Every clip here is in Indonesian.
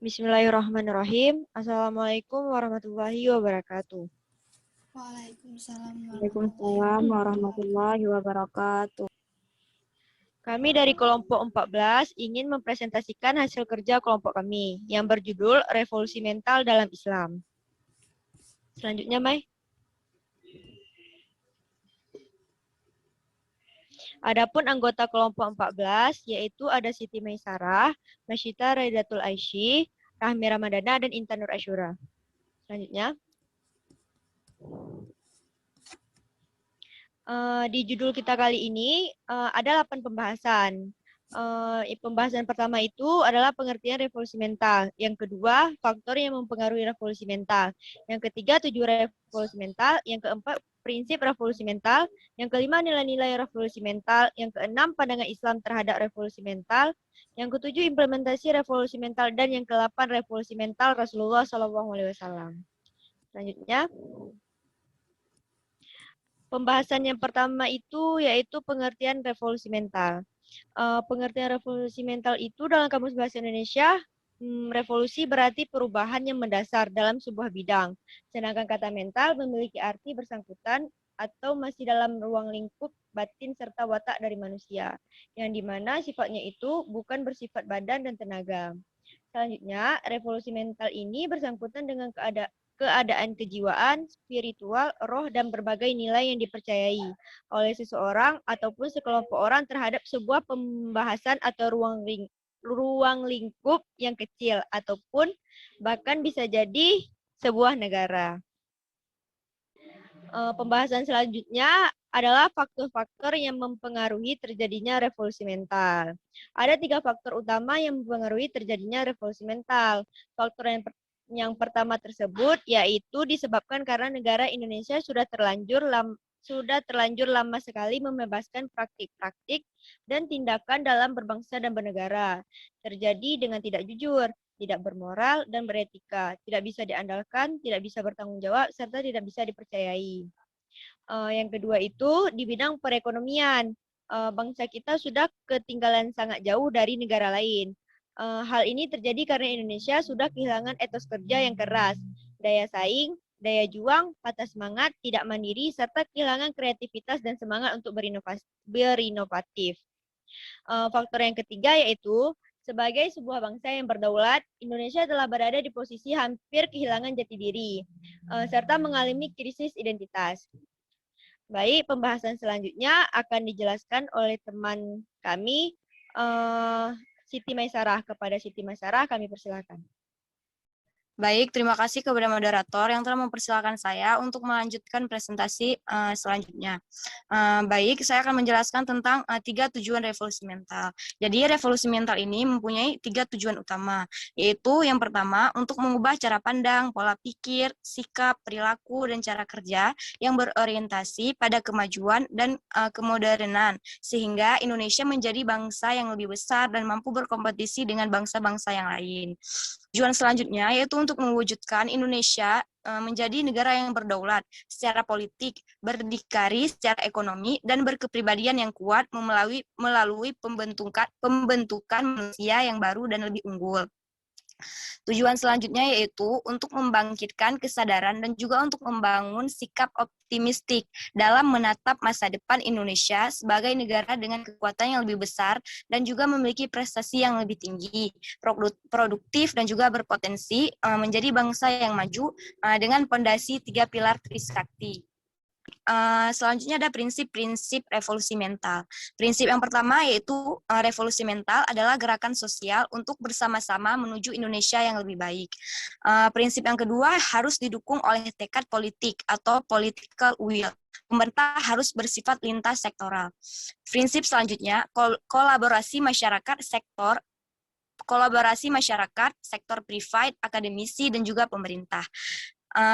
Bismillahirrahmanirrahim. Assalamualaikum warahmatullahi wabarakatuh. Waalaikumsalam warahmatullahi Waalaikumsalam wabarakatuh. warahmatullahi wabarakatuh. Kami dari kelompok 14 ingin mempresentasikan hasil kerja kelompok kami yang berjudul Revolusi Mental dalam Islam. Selanjutnya, Mai. Adapun anggota kelompok 14 yaitu ada Siti Maisarah, Masyita Raidatul Aisy, Rahmi Ramadana, dan Intan Nur Asyura. Selanjutnya. Di judul kita kali ini ada 8 pembahasan. Pembahasan pertama itu adalah pengertian revolusi mental. Yang kedua, faktor yang mempengaruhi revolusi mental. Yang ketiga, tujuan revolusi mental. Yang keempat, prinsip revolusi mental. Yang kelima, nilai-nilai revolusi mental. Yang keenam, pandangan Islam terhadap revolusi mental. Yang ketujuh, implementasi revolusi mental. Dan yang kedelapan, revolusi mental Rasulullah SAW. Selanjutnya. Pembahasan yang pertama itu yaitu pengertian revolusi mental. Pengertian revolusi mental itu dalam Kamus Bahasa Indonesia, revolusi berarti perubahan yang mendasar dalam sebuah bidang. Sedangkan kata mental memiliki arti bersangkutan atau masih dalam ruang lingkup batin serta watak dari manusia, yang dimana sifatnya itu bukan bersifat badan dan tenaga. Selanjutnya, revolusi mental ini bersangkutan dengan keadaan kejiwaan, spiritual, roh, dan berbagai nilai yang dipercayai oleh seseorang ataupun sekelompok orang terhadap sebuah pembahasan atau ruang lingkup yang kecil ataupun bahkan bisa jadi sebuah negara. Pembahasan selanjutnya adalah faktor-faktor yang mempengaruhi terjadinya revolusi mental. Ada 3 faktor utama yang mempengaruhi terjadinya revolusi mental. Faktor yang pertama tersebut yaitu disebabkan karena negara Indonesia sudah terlanjur lama sekali membebaskan praktik-praktik dan tindakan dalam berbangsa dan bernegara. Terjadi dengan tidak jujur, tidak bermoral, dan beretika, tidak bisa diandalkan, tidak bisa bertanggung jawab, serta tidak bisa dipercayai. Yang kedua itu di bidang perekonomian. Bangsa kita sudah ketinggalan sangat jauh dari negara lain. Hal ini terjadi karena Indonesia sudah kehilangan etos kerja yang keras, daya saing, daya juang, patah semangat, tidak mandiri, serta kehilangan kreativitas dan semangat untuk berinovatif. Faktor yang ketiga yaitu sebagai sebuah bangsa yang berdaulat, Indonesia telah berada di posisi hampir kehilangan jati diri, serta mengalami krisis identitas. Baik, pembahasan selanjutnya akan dijelaskan oleh teman kami, Siti Maisarah. Kepada Siti Maisarah kami persilakan. Baik, terima kasih kepada moderator yang telah mempersilakan saya untuk melanjutkan presentasi selanjutnya. Baik, saya akan menjelaskan tentang 3 tujuan revolusi mental. Jadi, revolusi mental ini mempunyai 3 tujuan utama, yaitu yang pertama, untuk mengubah cara pandang, pola pikir, sikap, perilaku, dan cara kerja yang berorientasi pada kemajuan dan kemodernan, sehingga Indonesia menjadi bangsa yang lebih besar dan mampu berkompetisi dengan bangsa-bangsa yang lain. Tujuan selanjutnya yaitu untuk mewujudkan Indonesia menjadi negara yang berdaulat secara politik, berdikari secara ekonomi, dan berkepribadian yang kuat melalui pembentukan manusia yang baru dan lebih unggul. Tujuan selanjutnya yaitu untuk membangkitkan kesadaran dan juga untuk membangun sikap optimistik dalam menatap masa depan Indonesia sebagai negara dengan kekuatan yang lebih besar dan juga memiliki prestasi yang lebih tinggi, produktif dan juga berpotensi menjadi bangsa yang maju dengan fondasi 3 pilar Trisakti. Selanjutnya ada prinsip-prinsip revolusi mental. Prinsip yang pertama yaitu revolusi mental adalah gerakan sosial untuk bersama-sama menuju Indonesia yang lebih baik. Prinsip yang kedua harus didukung oleh tekad politik atau political will. Pemerintah harus bersifat lintas sektoral. Prinsip selanjutnya kolaborasi masyarakat, sektor privat, akademisi, dan juga pemerintah.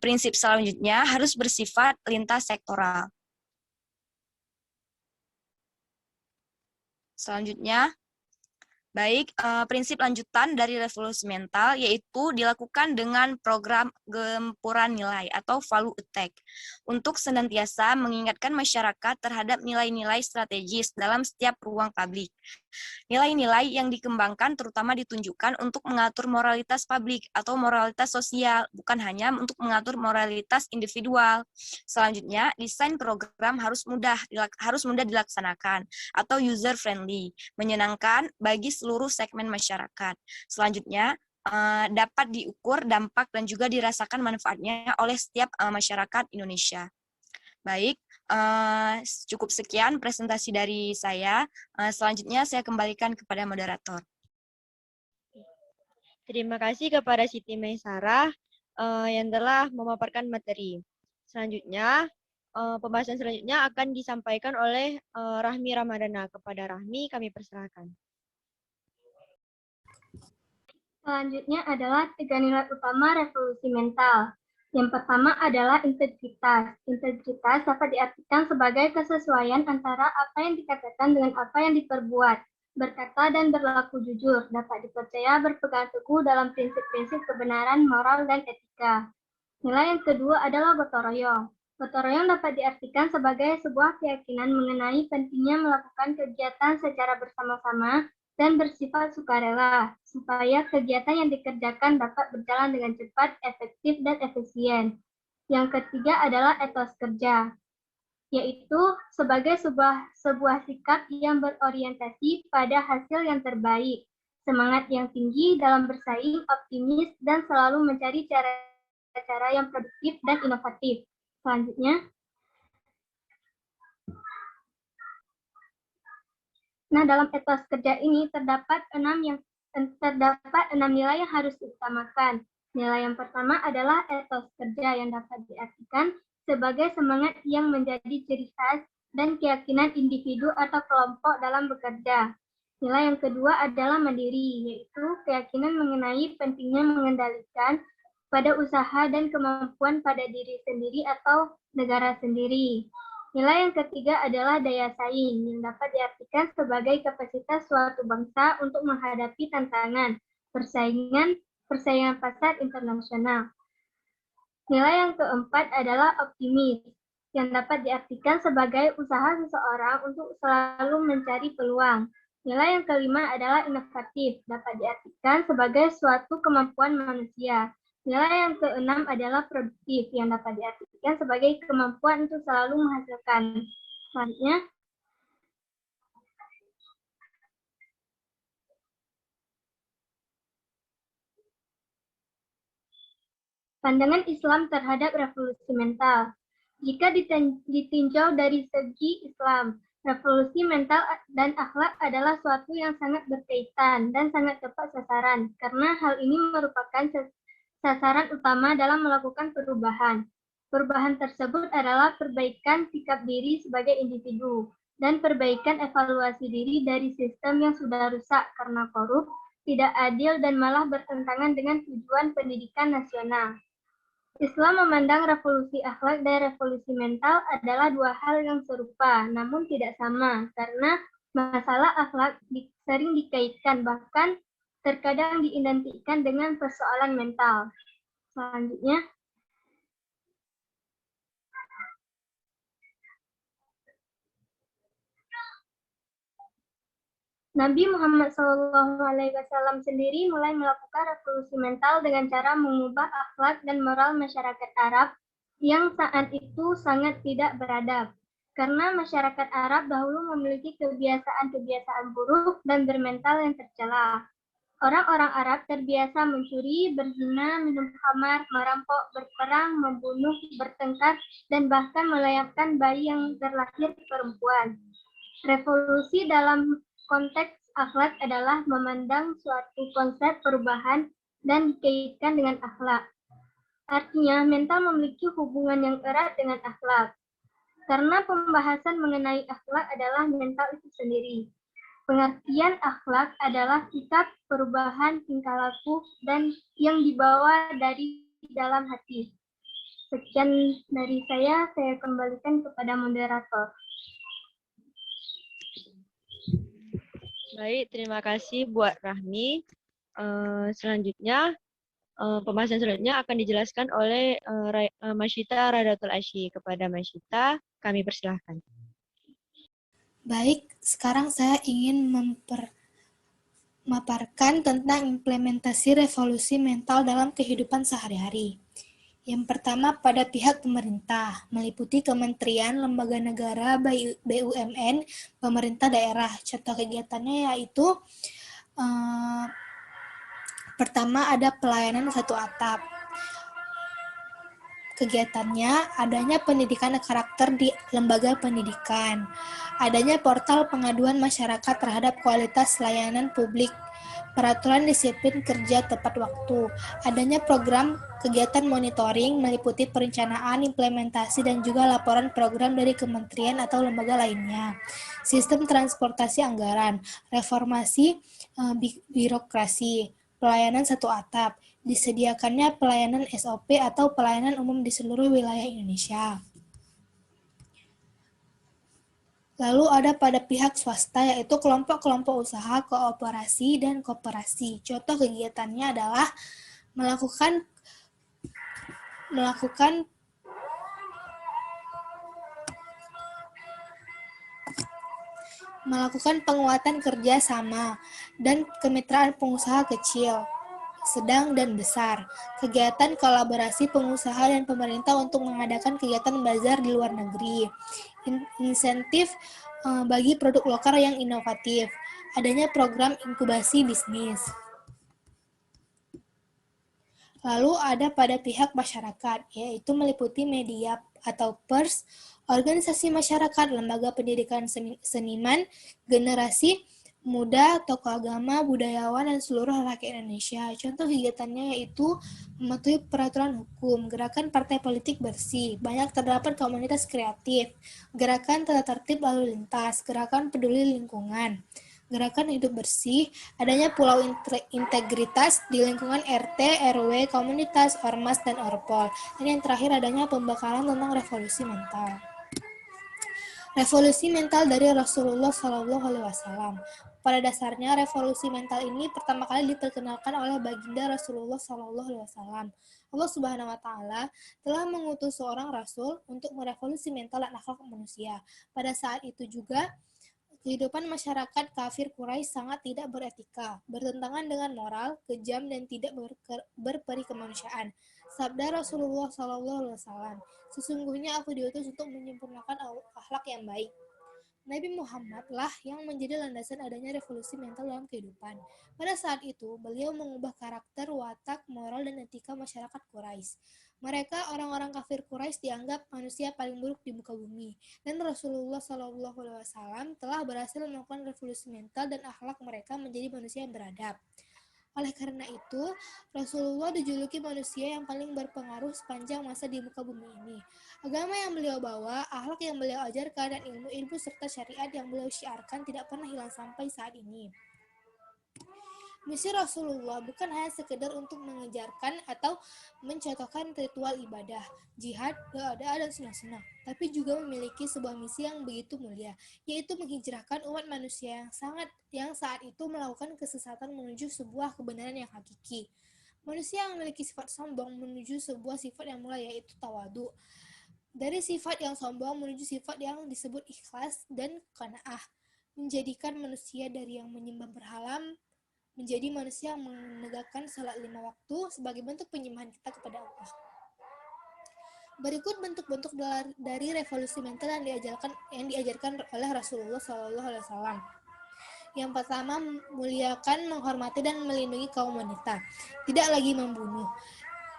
Prinsip selanjutnya harus bersifat lintas sektoral. Selanjutnya, prinsip lanjutan dari revolusi mental yaitu dilakukan dengan program gempuran nilai atau value attack untuk senantiasa mengingatkan masyarakat terhadap nilai-nilai strategis dalam setiap ruang publik. Nilai-nilai yang dikembangkan terutama ditunjukkan untuk mengatur moralitas publik atau moralitas sosial, bukan hanya untuk mengatur moralitas individual. Selanjutnya, desain program harus mudah dilaksanakan atau user friendly, menyenangkan bagi seluruh segmen masyarakat. Selanjutnya, dapat diukur dampak dan juga dirasakan manfaatnya oleh setiap masyarakat Indonesia. Baik, cukup sekian presentasi dari saya. Selanjutnya saya kembalikan kepada moderator. Terima kasih kepada Siti Maisarah yang telah memaparkan materi. Selanjutnya, pembahasan selanjutnya akan disampaikan oleh Rahmi Ramadana. Kepada Rahmi, kami persilahkan. Selanjutnya adalah 3 nilai utama revolusi mental. Yang pertama adalah integritas. Integritas dapat diartikan sebagai kesesuaian antara apa yang dikatakan dengan apa yang diperbuat. Berkata dan berlaku jujur, dapat dipercaya berpegang teguh dalam prinsip-prinsip kebenaran, moral, dan etika. Nilai yang kedua adalah gotong royong. Gotong royong dapat diartikan sebagai sebuah keyakinan mengenai pentingnya melakukan kegiatan secara bersama-sama dan bersifat sukarela, supaya kegiatan yang dikerjakan dapat berjalan dengan cepat, efektif, dan efisien. Yang ketiga adalah etos kerja, yaitu sebagai sebuah sikap yang berorientasi pada hasil yang terbaik, semangat yang tinggi dalam bersaing, optimis, dan selalu mencari cara yang produktif dan inovatif. Selanjutnya, dalam etos kerja ini terdapat 6 nilai yang harus diutamakan. Nilai yang pertama adalah etos kerja yang dapat diartikan sebagai semangat yang menjadi ciri khas dan keyakinan individu atau kelompok dalam bekerja. Nilai yang kedua adalah mandiri, yaitu keyakinan mengenai pentingnya mengendalikan pada usaha dan kemampuan pada diri sendiri atau negara sendiri. Nilai yang ketiga adalah daya saing, yang dapat diartikan sebagai kapasitas suatu bangsa untuk menghadapi tantangan persaingan pasar internasional. Nilai yang keempat adalah optimis, yang dapat diartikan sebagai usaha seseorang untuk selalu mencari peluang. Nilai yang kelima adalah inovatif, dapat diartikan sebagai suatu kemampuan manusia. Nilai yang keenam adalah produktif, yang dapat diartikan sebagai kemampuan untuk selalu menghasilkan. Selanjutnya, pandangan Islam terhadap revolusi mental. Jika ditinjau dari segi Islam, revolusi mental dan akhlak adalah suatu yang sangat berkaitan dan sangat tepat sasaran, karena hal ini merupakan sasaran utama dalam melakukan perubahan. Perubahan tersebut adalah perbaikan sikap diri sebagai individu dan perbaikan evaluasi diri dari sistem yang sudah rusak karena korup, tidak adil, dan malah bertentangan dengan tujuan pendidikan nasional. Islam memandang revolusi akhlak dan revolusi mental adalah dua hal yang serupa, namun tidak sama, karena masalah akhlak sering dikaitkan, bahkan terkadang diidentikan dengan persoalan mental. Selanjutnya, Nabi Muhammad SAW sendiri mulai melakukan revolusi mental dengan cara mengubah akhlak dan moral masyarakat Arab yang saat itu sangat tidak beradab. Karena masyarakat Arab dahulu memiliki kebiasaan-kebiasaan buruk dan bermental yang tercela. Orang-orang Arab terbiasa mencuri, berzina, minum khamar, merampok, berperang, membunuh, bertengkar, dan bahkan melayapkan bayi yang terlahir perempuan. Revolusi dalam konteks akhlak adalah memandang suatu konsep perubahan dan dikaitkan dengan akhlak. Artinya, mental memiliki hubungan yang erat dengan akhlak. Karena pembahasan mengenai akhlak adalah mental itu sendiri. Pengertian akhlak adalah sikap, perubahan, tingkah laku, dan yang dibawa dari dalam hati. Sekian dari saya kembalikan kepada moderator. Baik, terima kasih buat Rahmi. Selanjutnya, pembahasan selanjutnya akan dijelaskan oleh Masyita Radatul Asyi. Kepada Masyita, kami persilahkan. Baik, sekarang saya ingin memaparkan tentang implementasi revolusi mental dalam kehidupan sehari-hari. Yang pertama pada pihak pemerintah, meliputi kementerian, lembaga negara, BUMN, pemerintah daerah. Contoh kegiatannya yaitu pertama ada pelayanan satu atap. Kegiatannya adanya pendidikan karakter di lembaga pendidikan, adanya portal pengaduan masyarakat terhadap kualitas layanan publik, peraturan disiplin kerja tepat waktu, adanya program kegiatan monitoring meliputi perencanaan, implementasi, dan juga laporan program dari kementerian atau lembaga lainnya, sistem transportasi anggaran, reformasi birokrasi, pelayanan satu atap, disediakannya pelayanan SOP atau pelayanan umum di seluruh wilayah Indonesia. Lalu ada pada pihak swasta yaitu kelompok-kelompok usaha, kooperasi, dan koperasi. Contoh kegiatannya adalah melakukan penguatan kerjasama dan kemitraan pengusaha kecil, sedang, dan besar. Kegiatan kolaborasi pengusaha dan pemerintah untuk mengadakan kegiatan bazar di luar negeri. Insentif bagi produk lokal yang inovatif. Adanya program inkubasi bisnis. Lalu ada pada pihak masyarakat, yaitu meliputi media atau pers, organisasi masyarakat, lembaga pendidikan seniman, generasi muda, tokoh agama, budayawan, dan seluruh rakyat Indonesia. Contoh kegiatannya yaitu mematuhi peraturan hukum, gerakan partai politik bersih, banyak terdapat komunitas kreatif, gerakan tata tertib lalu lintas, gerakan peduli lingkungan, gerakan hidup bersih, adanya pulau integritas di lingkungan RT, RW, komunitas, ormas, dan orpol. Dan yang terakhir adanya pembekalan tentang revolusi mental. Revolusi mental dari Rasulullah SAW. Pada dasarnya, revolusi mental ini pertama kali diperkenalkan oleh baginda Rasulullah SAW. Allah Subhanahu wa Ta'ala telah mengutus seorang rasul untuk merevolusi mental dan akhlak manusia. Pada saat itu juga, kehidupan masyarakat kafir Quraisy sangat tidak beretika, bertentangan dengan moral, kejam, dan tidak berperi kemanusiaan. Sabda Rasulullah SAW, sesungguhnya aku diutus untuk menyempurnakan akhlak yang baik. Nabi Muhammad lah yang menjadi landasan adanya revolusi mental dalam kehidupan. Pada saat itu, beliau mengubah karakter, watak, moral, dan etika masyarakat Quraisy. Mereka, orang-orang kafir Quraisy, dianggap manusia paling buruk di muka bumi, dan Rasulullah SAW telah berhasil melakukan revolusi mental dan akhlak mereka menjadi manusia yang beradab. Oleh karena itu, Rasulullah dijuluki manusia yang paling berpengaruh sepanjang masa di muka bumi ini. Agama yang beliau bawa, akhlak yang beliau ajarkan, dan ilmu-ilmu serta syariat yang beliau syiarkan tidak pernah hilang sampai saat ini. Misi Rasulullah bukan hanya sekedar untuk mengejarkan atau mencontohkan ritual ibadah, jihad, doa, dan sunnah-sunnah, tapi juga memiliki sebuah misi yang begitu mulia, yaitu menghijrahkan umat manusia yang saat itu melakukan kesesatan menuju sebuah kebenaran yang hakiki. Manusia yang memiliki sifat sombong menuju sebuah sifat yang mulia, yaitu tawadu. Dari sifat yang sombong menuju sifat yang disebut ikhlas dan qanaah, menjadikan manusia dari yang menyembah berhala menjadi manusia yang menegakkan salat 5 waktu sebagai bentuk penyembahan kita kepada Allah. Berikut bentuk-bentuk dari revolusi mental yang diajarkan oleh Rasulullah SAW. Yang pertama, muliakan, menghormati, dan melindungi kaum wanita. Tidak lagi membunuh.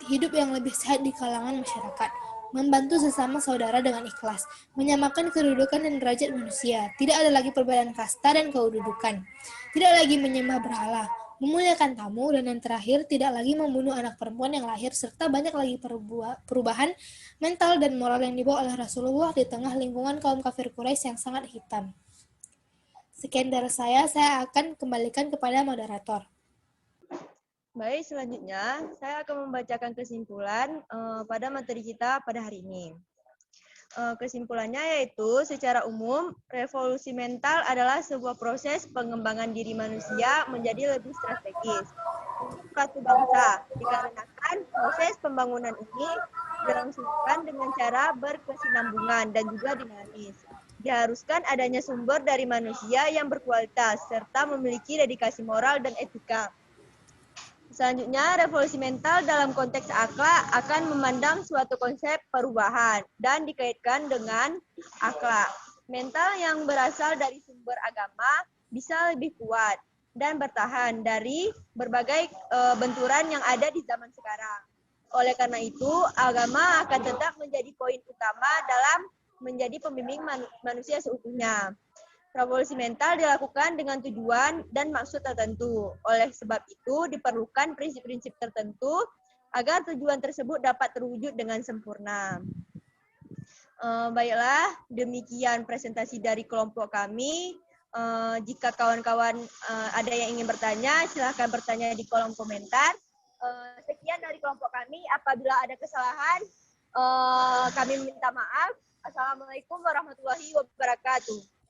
Hidup yang lebih sehat di kalangan masyarakat. Membantu sesama saudara dengan ikhlas. Menyamakan kedudukan dan derajat manusia. Tidak ada lagi perbedaan kasta dan kedudukan. Tidak lagi menyembah berhala. Memuliakan tamu, dan yang terakhir, tidak lagi membunuh anak perempuan yang lahir, serta banyak lagi perubahan mental dan moral yang dibawa oleh Rasulullah di tengah lingkungan kaum kafir Quraisy yang sangat hitam. Sekian dari saya akan kembalikan kepada moderator. Baik, selanjutnya saya akan membacakan kesimpulan pada materi kita pada hari ini. Kesimpulannya yaitu, secara umum, revolusi mental adalah sebuah proses pengembangan diri manusia menjadi lebih strategis untuk suatu bangsa, dikarenakan proses pembangunan ini dilangsungkan dengan cara berkesinambungan dan juga dinamis. Diharuskan adanya sumber dari manusia yang berkualitas serta memiliki dedikasi moral dan etika. Selanjutnya, revolusi mental dalam konteks akhlak akan memandang suatu konsep perubahan dan dikaitkan dengan akhlak. Mental yang berasal dari sumber agama bisa lebih kuat dan bertahan dari berbagai benturan yang ada di zaman sekarang. Oleh karena itu, agama akan tetap menjadi poin utama dalam menjadi pembimbing manusia seutuhnya. Revolusi mental dilakukan dengan tujuan dan maksud tertentu. Oleh sebab itu, diperlukan prinsip-prinsip tertentu agar tujuan tersebut dapat terwujud dengan sempurna. Baiklah, demikian presentasi dari kelompok kami. Jika kawan-kawan ada yang ingin bertanya, silahkan bertanya di kolom komentar. Sekian dari kelompok kami. Apabila ada kesalahan, kami minta maaf. Assalamualaikum warahmatullahi wabarakatuh.